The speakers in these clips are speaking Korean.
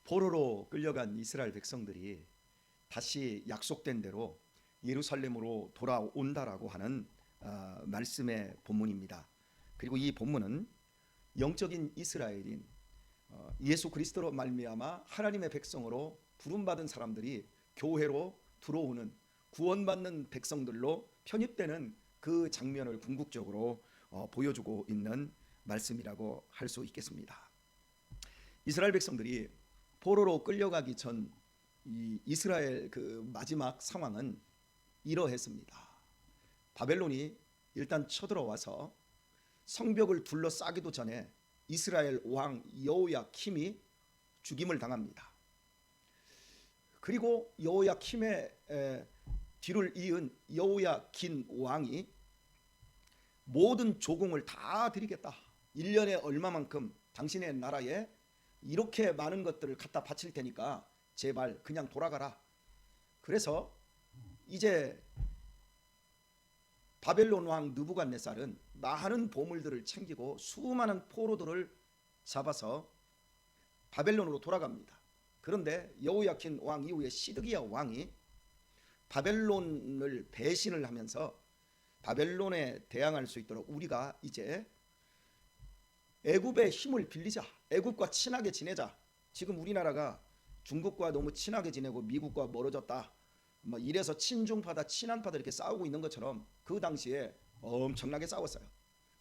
포로로 끌려간 이스라엘 백성들이 다시 약속된 대로 예루살렘으로 돌아온다라고 하는 말씀의 본문입니다. 그리고 이 본문은 영적인 이스라엘인 예수 그리스도로 말미암아 하나님의 백성으로 부름받은 사람들이 교회로 들어오는 구원받는 백성들로 편입되는 그 장면을 궁극적으로 보여주고 있는 말씀이라고 할 수 있겠습니다. 이스라엘 백성들이 포로로 끌려가기 전 이 이스라엘 그 마지막 상황은 이러했습니다. 바벨론이 일단 쳐들어와서 성벽을 둘러싸기도 전에 이스라엘 왕 여호야킴이 죽임을 당합니다. 그리고 여호야킴의 뒤를 이은 여호야긴 왕이 모든 조공을 다 드리겠다. 1년에 얼마만큼 당신의 나라에 이렇게 많은 것들을 갖다 바칠 테니까 제발 그냥 돌아가라. 그래서 이제 바벨론 왕 느부갓네살은 많은 보물들을 챙기고 수많은 포로들을 잡아서 바벨론으로 돌아갑니다. 그런데 여호야킨 왕 이후에 시드기야 왕이 바벨론을 배신을 하면서 바벨론에 대항할 수 있도록 우리가 이제 애굽의 힘을 빌리자. 애굽과 친하게 지내자. 지금 우리나라가 중국과 너무 친하게 지내고 미국과 멀어졌다. 뭐 이래서 친중파다 친한파다 이렇게 싸우고 있는 것처럼 그 당시에 엄청나게 싸웠어요.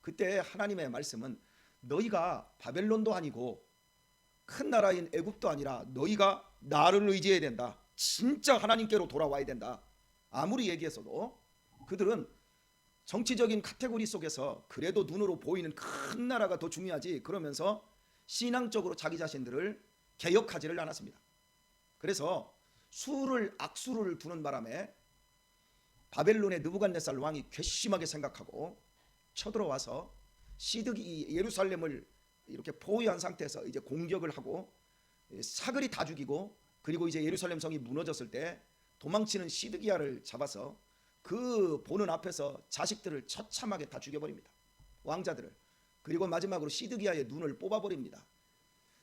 그때 하나님의 말씀은 너희가 바벨론도 아니고 큰 나라인 애굽도 아니라 너희가 나를 의지해야 된다. 진짜 하나님께로 돌아와야 된다. 아무리 얘기했어도 그들은 정치적인 카테고리 속에서 그래도 눈으로 보이는 큰 나라가 더 중요하지 그러면서 신앙적으로 자기 자신들을 개혁하지를 않았습니다. 그래서 악수를 두는 바람에 바벨론의 느부갓네살 왕이 괘씸하게 생각하고 쳐들어와서 예루살렘을 이렇게 포위한 상태에서 이제 공격을 하고 사글이 다 죽이고 그리고 이제 예루살렘 성이 무너졌을 때 도망치는 시드기야를 잡아서 그 보는 앞에서 자식들을 처참하게 다 죽여버립니다. 왕자들을. 그리고 마지막으로 시드기야의 눈을 뽑아버립니다.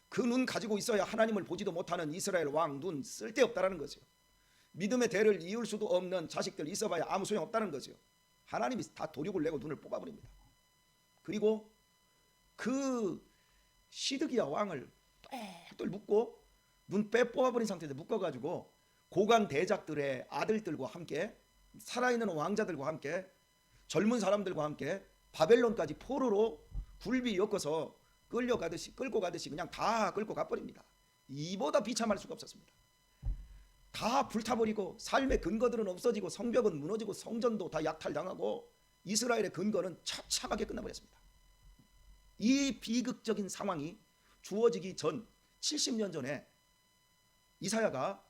그 눈 가지고 있어야 하나님을 보지도 못하는 이스라엘 왕 눈 쓸데없다라는 거죠. 믿음의 대를 이을 수도 없는 자식들 있어봐야 아무 소용없다는 거죠. 하나님이 다 도륙을 내고 눈을 뽑아버립니다. 그리고 그 시드기야 왕을 똘똘 묶고 눈 빼 뽑아버린 상태에서 묶어가지고 고관 대작들의 아들들과 함께 살아있는 왕자들과 함께 젊은 사람들과 함께 바벨론까지 포로로 굴비 엮어서 끌고 가듯이 그냥 다 끌고 가버립니다. 이보다 비참할 수가 없었습니다. 다 불타버리고 삶의 근거들은 없어지고 성벽은 무너지고 성전도 다 약탈당하고 이스라엘의 근거는 처참하게 끝나버렸습니다. 이 비극적인 상황이 주어지기 전 70년 전에 이사야가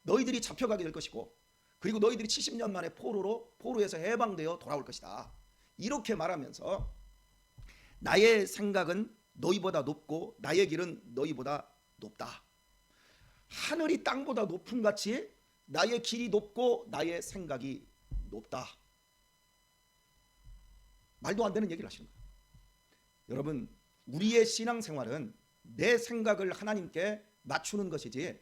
너희들이 잡혀가게 될 것이고 그리고 너희들이 70년 만에 포로에서 해방되어 돌아올 것이다. 이렇게 말하면서 나의 생각은 너희보다 높고 나의 길은 너희보다 높다. 하늘이 땅보다 높은 같이 나의 길이 높고 나의 생각이 높다. 말도 안 되는 얘기를 하시는 거예요. 여러분, 우리의 신앙생활은 내 생각을 하나님께 맞추는 것이지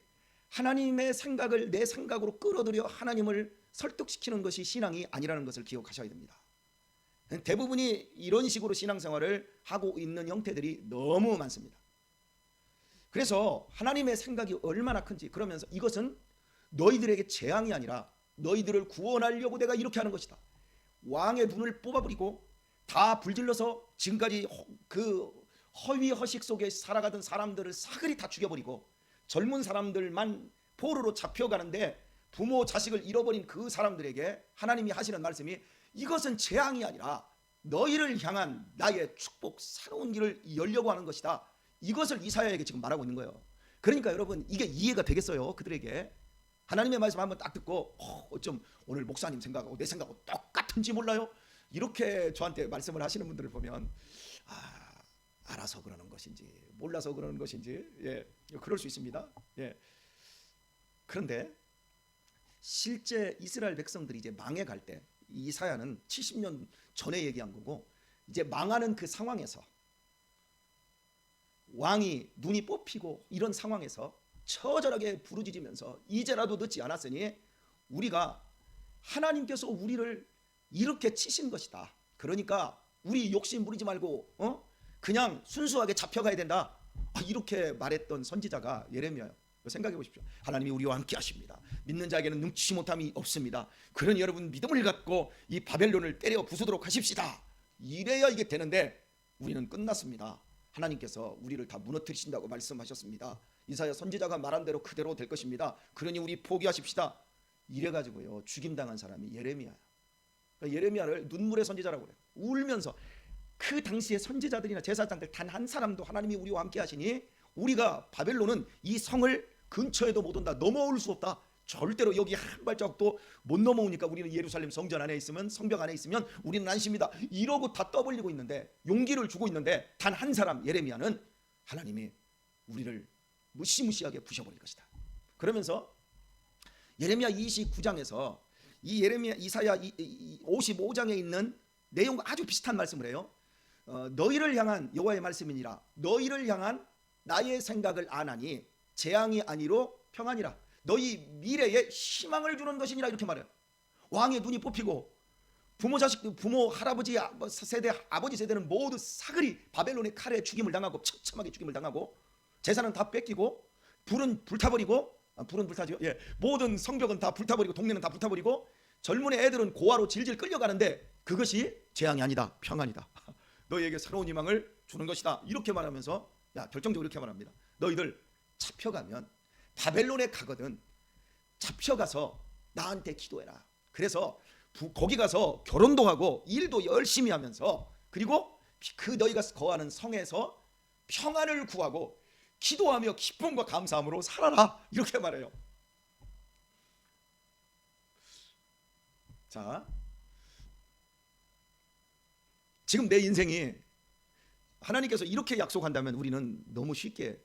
하나님의 생각을 내 생각으로 끌어들여 하나님을 설득시키는 것이 신앙이 아니라는 것을 기억하셔야 됩니다. 대부분이 이런 식으로 신앙생활을 하고 있는 형태들이 너무 많습니다. 그래서 하나님의 생각이 얼마나 큰지 그러면서 이것은 너희들에게 재앙이 아니라 너희들을 구원하려고 내가 이렇게 하는 것이다. 왕의 눈을 뽑아버리고 다 불질러서 지금까지 그 허위 허식 속에 살아가던 사람들을 사글이 다 죽여버리고 젊은 사람들만 포로로 잡혀가는데 부모 자식을 잃어버린 그 사람들에게 하나님이 하시는 말씀이 이것은 재앙이 아니라 너희를 향한 나의 축복 새로운 길을 열려고 하는 것이다. 이것을 이사야에게 지금 말하고 있는 거예요. 그러니까 여러분 이게 이해가 되겠어요? 그들에게 하나님의 말씀 한번 딱 듣고 어쩜 오늘 목사님 생각하고 내 생각하고 똑같은지 몰라요? 이렇게 저한테 말씀을 하시는 분들을 보면 알아서 그러는 것인지 몰라서 그러는 것인지 그럴 수 있습니다. 그런데 실제 이스라엘 백성들이 이제 망해갈 때 이사야는 70년 전에 얘기한 거고 이제 망하는 그 상황에서 왕이 눈이 뽑히고 이런 상황에서 처절하게 부르짖으면서 이제라도 늦지 않았으니 우리가 하나님께서 우리를 이렇게 치신 것이다. 그러니까 우리 욕심 부리지 말고 그냥 순수하게 잡혀가야 된다. 이렇게 말했던 선지자가 예레미야예요. 생각해 보십시오. 하나님이 우리와 함께 하십니다. 믿는 자에게는 능치 못함이 없습니다. 그러니 여러분 믿음을 갖고 이 바벨론을 때려 부수도록 하십시다. 이래야 이게 되는데 우리는 끝났습니다. 하나님께서 우리를 다 무너뜨리신다고 말씀하셨습니다. 이사야 선지자가 말한 대로 그대로 될 것입니다. 그러니 우리 포기하십시다. 이래가지고요 죽임당한 사람이 예레미야예요. 그러니까 예레미야를 눈물의 선지자라고 그래요. 울면서 그 당시의 선지자들이나 제사장들 단 한 사람도 하나님이 우리와 함께 하시니 우리가 바벨론은 이 성을 근처에도 못 온다. 넘어올 수 없다. 절대로 여기 한 발자국도 못 넘어오니까 우리는 예루살렘 성전 안에 있으면, 성벽 안에 있으면 우리는 안심이다. 이러고 다 떠벌리고 있는데, 용기를 주고 있는데 단 한 사람 예레미야는 하나님이 우리를 무시무시하게 부셔버릴 것이다. 그러면서 예레미야 29장에서 이 예레미야 이사야 55장에 있는 내용과 아주 비슷한 말씀을 해요. 너희를 향한 여호와의 말씀이니라. 너희를 향한 나의 생각을 아나니 재앙이 아니로 평안이라. 너희 미래에 희망을 주는 것이니라. 이렇게 말해요. 왕의 눈이 뽑히고 부모 자식, 부모 할아버지 세대, 아버지 세대는 모두 사그리 바벨론의 칼에 죽임을 당하고 처참하게 죽임을 당하고 재산은 다 뺏기고 불은 불타버리고 불은 불타죠. 예, 모든 성벽은 다 불타버리고 동네는 다 불타버리고 젊은 애들은 고아로 질질 끌려가는데 그것이 재앙이 아니다, 평안이다. 너희에게 새로운 희망을 주는 것이다. 이렇게 말하면서 결정적으로 이렇게 말합니다. 너희들 잡혀가면 바벨론에 가거든 잡혀가서 나한테 기도해라. 그래서 거기 가서 결혼도 하고 일도 열심히 하면서 그리고 그 너희가 거하는 성에서 평안을 구하고 기도하며 기쁨과 감사함으로 살아라. 이렇게 말해요. 자, 지금 내 인생이 하나님께서 이렇게 약속한다면 우리는 너무 쉽게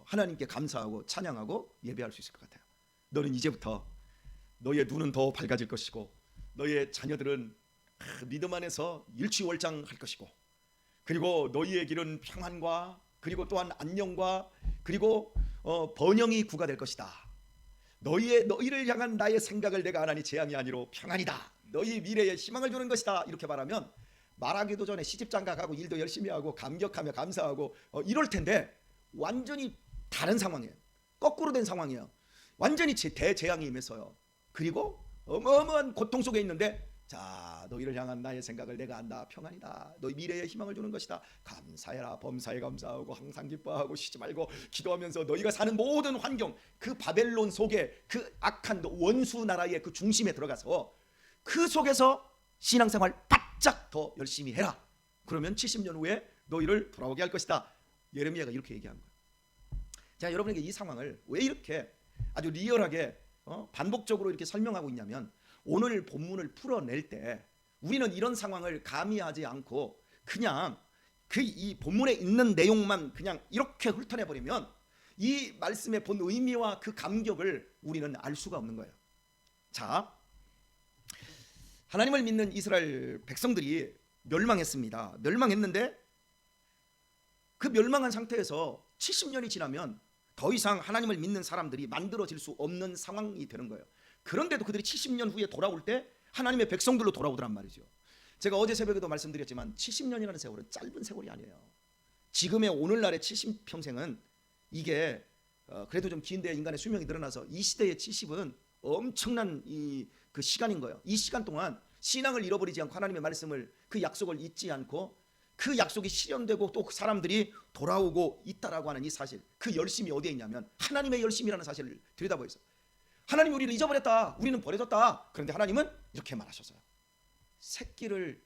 하나님께 감사하고 찬양하고 예배할 수 있을 것 같아요. 너는 이제부터 너의 눈은 더 밝아질 것이고 너의 자녀들은 믿음 안에서 일취월장할 것이고 그리고 너희의 길은 평안과 그리고 또한 안녕과 그리고 번영이 구가 될 것이다. 너희를 향한 나의 생각을 내가 안 하니 재앙이 아니로 평안이다. 너희 미래에 희망을 주는 것이다. 이렇게 말하면 말하기도 전에 시집장가 가고 일도 열심히 하고 감격하며 감사하고 이럴 텐데 완전히 다른 상황이에요. 거꾸로 된 상황이에요. 완전히 대재앙이 임해서요. 그리고 어마어마한 고통 속에 있는데 자, 너희를 향한 나의 생각을 내가 안다. 평안이다. 너희 미래에 희망을 주는 것이다. 감사해라. 범사에 감사하고 항상 기뻐하고 쉬지 말고 기도하면서 너희가 사는 모든 환경 그 바벨론 속에 그 악한 원수 나라의 그 중심에 들어가서 그 속에서 신앙생활 바짝 더 열심히 해라. 그러면 70년 후에 너희를 돌아오게 할 것이다. 예레미야가 이렇게 얘기한 거예요. 자, 여러분에게 이 상황을 왜 이렇게 아주 리얼하게 반복적으로 이렇게 설명하고 있냐면 오늘 본문을 풀어낼 때 우리는 이런 상황을 가미하지 않고 그냥 이 본문에 있는 내용만 그냥 이렇게 훑어내버리면 이 말씀의 본 의미와 그 감격을 우리는 알 수가 없는 거예요. 자, 하나님을 믿는 이스라엘 백성들이 멸망했습니다. 멸망했는데 그 멸망한 상태에서 70년이 지나면 더 이상 하나님을 믿는 사람들이 만들어질 수 없는 상황이 되는 거예요. 그런데도 그들이 70년 후에 돌아올 때 하나님의 백성들로 돌아오더란 말이죠. 제가 어제 새벽에도 말씀드렸지만 70년이라는 세월은 짧은 세월이 아니에요. 지금의 오늘날의 70평생은 이게 그래도 좀 긴데 인간의 수명이 늘어나서 이 시대의 70은 엄청난 그 시간인 거예요. 이 시간 동안 신앙을 잃어버리지 않고 하나님의 말씀을 그 약속을 잊지 않고 그 약속이 실현되고 또 그 사람들이 돌아오고 있다라고 하는 이 사실, 그 열심이 어디에 있냐면 하나님의 열심이라는 사실을 들여다보세요. 하나님이 우리를 잊어버렸다. 우리는 버려졌다. 그런데 하나님은 이렇게 말하셨어요. 새끼를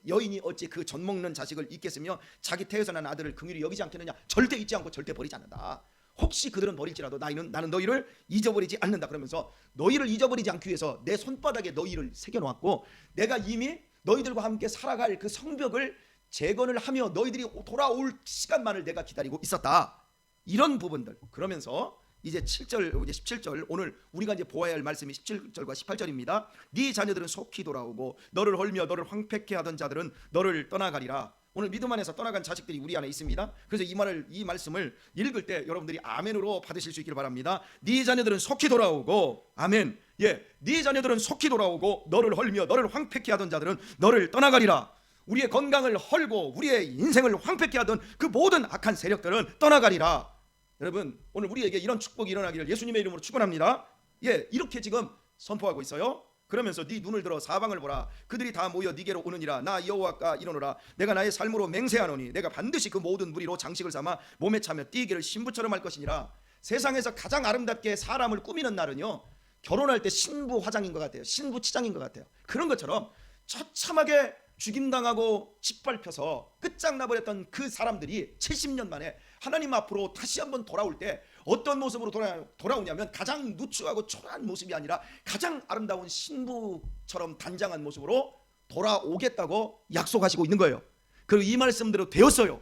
여인이 어찌 그 젖 먹는 자식을 잊겠으며 자기 태에서 난 아들을 긍휼히 여기지 않겠느냐. 절대 잊지 않고 절대 버리지 않는다. 혹시 그들은 버릴지라도 나는 너희를 잊어버리지 않는다. 그러면서 너희를 잊어버리지 않기 위해서 내 손바닥에 너희를 새겨놓았고 내가 이미 너희들과 함께 살아갈 그 성벽을 재건을 하며 너희들이 돌아올 시간만을 내가 기다리고 있었다. 이런 부분들. 그러면서 이제 7절, 이제 17절, 오늘 우리가 이제 보아야 할 말씀이 17절과 18절입니다. 네 자녀들은 속히 돌아오고 너를 헐며 너를 황폐케 하던 자들은 너를 떠나가리라. 오늘 믿음 안에서 떠나간 자식들이 우리 안에 있습니다. 그래서 이 말씀을 읽을 때 여러분들이 아멘으로 받으실 수 있기를 바랍니다. 네 자녀들은 속히 돌아오고, 아멘. 예, 네 자녀들은 속히 돌아오고 너를 헐며 너를 황폐케 하던 자들은 너를 떠나가리라. 우리의 건강을 헐고 우리의 인생을 황폐케 하던 그 모든 악한 세력들은 떠나가리라. 여러분, 오늘 우리에게 이런 축복이 일어나기를 예수님의 이름으로 축원합니다. 예, 이렇게 지금 선포하고 있어요. 그러면서 네 눈을 들어 사방을 보라. 그들이 다 모여 네게로 오느니라. 나 여호와가 이르노라. 내가 나의 삶으로 맹세하노니 내가 반드시 그 모든 무리로 장식을 삼아 몸에 차며 뛰기를 신부처럼 할 것이니라. 세상에서 가장 아름답게 사람을 꾸미는 날은요, 결혼할 때 신부 화장인 것 같아요. 신부 치장인 것 같아요. 그런 것처럼 처참하게 죽임당하고 짓밟혀서 끝장나버렸던 그 사람들이 70년 만에 하나님 앞으로 다시 한번 돌아올 때 어떤 모습으로 돌아오냐면 가장 누추하고 초라한 모습이 아니라 가장 아름다운 신부처럼 단장한 모습으로 돌아오겠다고 약속하시고 있는 거예요. 그리고 이 말씀대로 되었어요.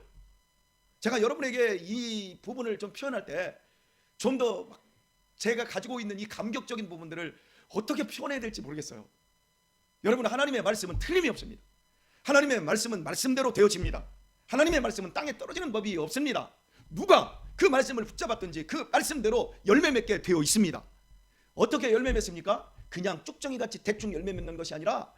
제가 여러분에게 이 부분을 좀 표현할 때 좀 더 제가 가지고 있는 이 감격적인 부분들을 어떻게 표현해야 될지 모르겠어요. 여러분, 하나님의 말씀은 틀림이 없습니다. 하나님의 말씀은 말씀대로 되어집니다. 하나님의 말씀은 땅에 떨어지는 법이 없습니다. 누가 그 말씀을 붙잡았든지 그 말씀대로 열매 맺게 되어 있습니다. 어떻게 열매 맺습니까? 그냥 쭉정이같이 대충 열매 맺는 것이 아니라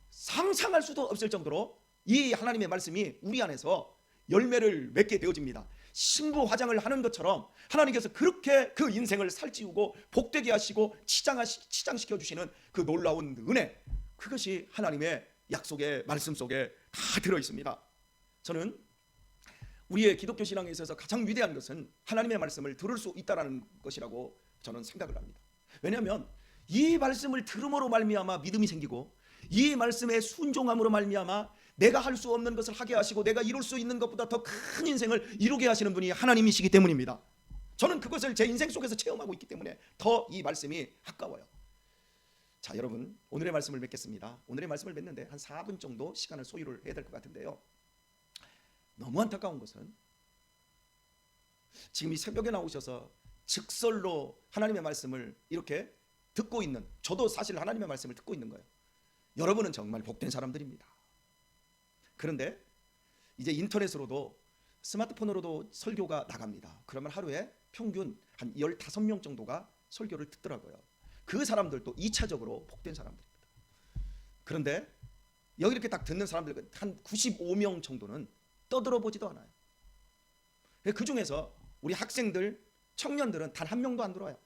상상할 수도 없을 정도로 이 하나님의 말씀이 우리 안에서 열매를 맺게 되어집니다. 신부 화장을 하는 것처럼 하나님께서 그렇게 그 인생을 살찌우고 복되게 하시고 치장시켜 주시는 그 놀라운 은혜, 그것이 하나님의 약속의 말씀 속에 다 들어있습니다. 저는 우리의 기독교 신앙에 있어서 가장 위대한 것은 하나님의 말씀을 들을 수 있다는 것이라고 저는 생각을 합니다. 왜냐하면 이 말씀을 들음으로 말미암아 믿음이 생기고, 이 말씀에 순종함으로 말미암아 내가 할 수 없는 것을 하게 하시고 내가 이룰 수 있는 것보다 더 큰 인생을 이루게 하시는 분이 하나님이시기 때문입니다. 저는 그것을 제 인생 속에서 체험하고 있기 때문에 더 이 말씀이 가까워요. 자, 여러분, 오늘의 말씀을 맺겠습니다. 오늘의 말씀을 맺는데 한 4분 정도 시간을 소요를 해야 될 것 같은데요, 너무 안타까운 것은 지금 이 새벽에 나오셔서 즉설로 하나님의 말씀을 이렇게 듣고 있는, 저도 사실 하나님의 말씀을 듣고 있는 거예요. 여러분은 정말 복된 사람들입니다. 그런데 이제 인터넷으로도 스마트폰으로도 설교가 나갑니다. 그러면 하루에 평균 한 15명 정도가 설교를 듣더라고요. 그 사람들도 2차적으로 복된 사람들입니다. 그런데 여기 이렇게 딱 듣는 사람들 한 95명 정도는 떠들어보지도 않아요. 그 중에서 우리 학생들, 청년들은 단 한 명도 안 들어와요.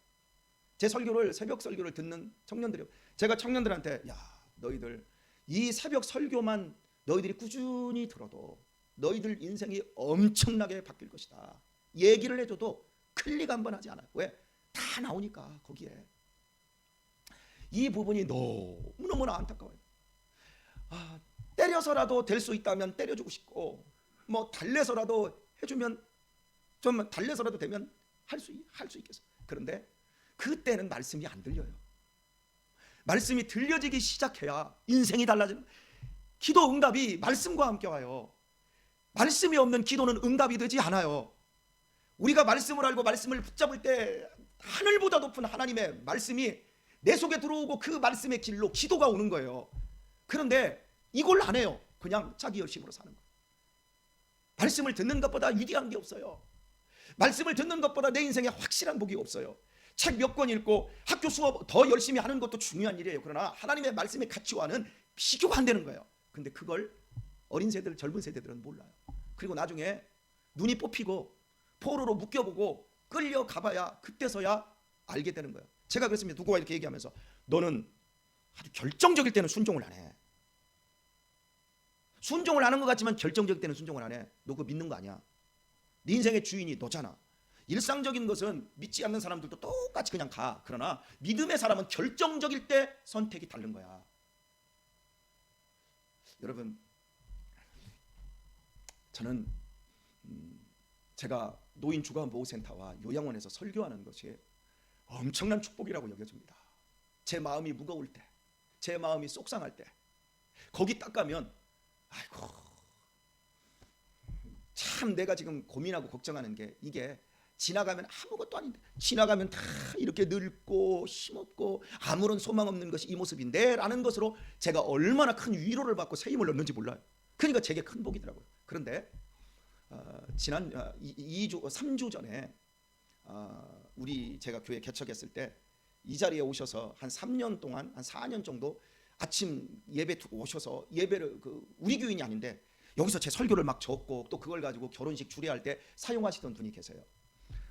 제 설교를, 새벽 설교를 듣는 청년들이, 제가 청년들한테, 야, 너희들 이 새벽 설교만 너희들이 꾸준히 들어도 너희들 인생이 엄청나게 바뀔 것이다. 얘기를 해줘도 클릭 한번 하지 않아요. 왜? 다 나오니까 거기에. 이 부분이 너무너무나 안타까워요. 때려서라도 될 수 있다면 때려주고 싶고, 뭐 달래서라도 해주면, 좀 달래서라도 되면 할 수 있겠어. 그런데 그때는 말씀이 안 들려요. 말씀이 들려지기 시작해야 인생이 달라지는. 기도 응답이 말씀과 함께 와요. 말씀이 없는 기도는 응답이 되지 않아요. 우리가 말씀을 알고 말씀을 붙잡을 때 하늘보다 높은 하나님의 말씀이 내 속에 들어오고 그 말씀의 길로 기도가 오는 거예요. 그런데 이걸 안 해요. 그냥 자기 열심으로 사는 거예요. 말씀을 듣는 것보다 위대한 게 없어요. 말씀을 듣는 것보다 내 인생에 확실한 복이 없어요. 책 몇 권 읽고 학교 수업 더 열심히 하는 것도 중요한 일이에요. 그러나 하나님의 말씀의 가치와는 비교가 안 되는 거예요. 근데 그걸 어린 세대들, 젊은 세대들은 몰라요. 그리고 나중에 눈이 뽑히고 포로로 묶여보고 끌려가봐야 그때서야 알게 되는 거예요. 제가 그랬습니다. 누구가 이렇게 얘기하면서, 너는 아주 결정적일 때는 순종을 안 해. 순종을 하는 것 같지만 결정적일 때는 순종을 안 해. 너 그거 믿는 거 아니야. 네 인생의 주인이 너잖아. 일상적인 것은 믿지 않는 사람들도 똑같이 그냥 가. 그러나 믿음의 사람은 결정적일 때 선택이 다른 거야. 여러분, 저는 제가 노인 주간보호센터와 요양원에서 설교하는 것이 엄청난 축복이라고 여겨집니다. 제 마음이 무거울 때, 제 마음이 속상할 때 거기 딱 가면, 아이고 참 내가 지금 고민하고 걱정하는 게, 이게 지나가면 아무것도 아닌데, 지나가면 다 이렇게 늙고 힘없고 아무런 소망 없는 것이 이 모습인데 라는 것으로 제가 얼마나 큰 위로를 받고 새 힘을 얻는지 몰라요. 그러니까 제게 큰 복이더라고요. 그런데 지난 3주 전에 제가 교회 개척했을 때 이 자리에 오셔서 한 3년 동안 한 4년 정도 아침 예배 오셔서 예배를 우리 교인이 아닌데 여기서 제 설교를 막 적고 또 그걸 가지고 결혼식 주례할 때 사용하시던 분이 계세요.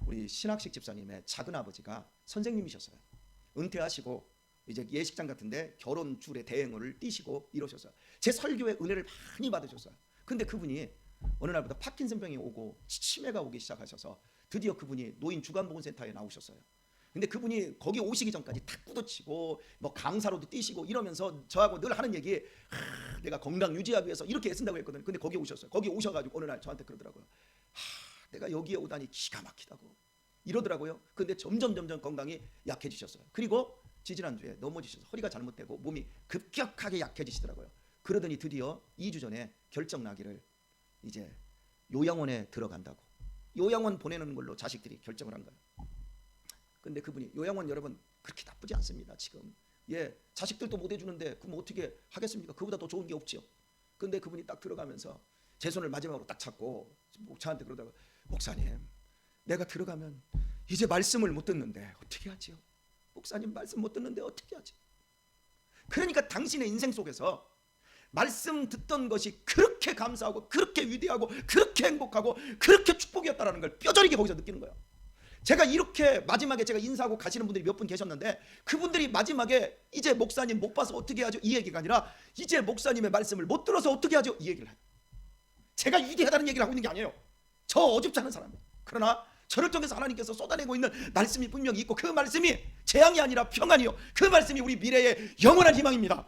우리 신학식 집사님의 작은 아버지가 선생님이셨어요. 은퇴하시고 이제 예식장 같은데 결혼 주례 대행을 띄시고 이러셨어요. 제 설교에 은혜를 많이 받으셨어요. 근데 그분이 어느 날부터 파킨슨병이 오고 치매가 오기 시작하셔서 드디어 그분이 노인 주간보건센터에 나오셨어요. 근데 그분이 거기 오시기 전까지 탁구도 치고 뭐 강사로도 뛰시고 이러면서 저하고 늘 하는 얘기, 내가 건강 유지하기 위해서 이렇게 애쓴다고 했거든요. 근데 거기 오셨어요. 거기 오셔가지고 어느 날 저한테 그러더라고요. 내가 여기에 오다니 기가 막히다고 이러더라고요. 근데 점점 건강이 약해지셨어요. 그리고 지지난주에 넘어지셔서 허리가 잘못되고 몸이 급격하게 약해지시더라고요. 그러더니 드디어 2주 전에 결정 나기를 이제 요양원에 들어간다고, 요양원 보내는 걸로 자식들이 결정을 한 거예요. 근데 그분이, 요양원 여러분 그렇게 나쁘지 않습니다. 지금 자식들도 못 해주는데 그럼 어떻게 하겠습니까? 그보다 더 좋은 게 없죠. 근데 그분이 딱 들어가면서 제 손을 마지막으로 딱 잡고 저한테 그러다가, 목사님, 내가 들어가면 이제 말씀을 못 듣는데 어떻게 하지요? 목사님, 말씀 못 듣는데 어떻게 하지? 그러니까 당신의 인생 속에서 말씀 듣던 것이 그렇게 감사하고 그렇게 위대하고 그렇게 행복하고 그렇게 축복이었다라는 걸 뼈저리게 거기서 느끼는 거예요. 제가 이렇게 마지막에 제가 인사하고 가시는 분들이 몇 분 계셨는데 그분들이 마지막에 이제 목사님 못 봐서 어떻게 하죠? 이 얘기가 아니라 이제 목사님의 말씀을 못 들어서 어떻게 하죠? 이 얘기를 해요. 제가 위대하다는 얘기를 하고 있는 게 아니에요. 저 어줍지 않은 사람이에요. 그러나 저를 통해서 하나님께서 쏟아내고 있는 말씀이 분명히 있고 그 말씀이 재앙이 아니라 평안이요, 그 말씀이 우리 미래의 영원한 희망입니다.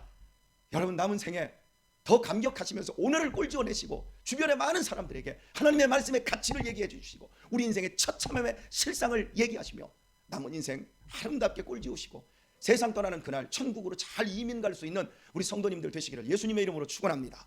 여러분, 남은 생에 더 감격하시면서 오늘을 꼴지어내시고 주변의 많은 사람들에게 하나님의 말씀의 가치를 얘기해 주시고 우리 인생의 처참함의 실상을 얘기하시며 남은 인생 아름답게 꼴지우시고 세상 떠나는 그날 천국으로 잘 이민 갈 수 있는 우리 성도님들 되시기를 예수님의 이름으로 축원합니다.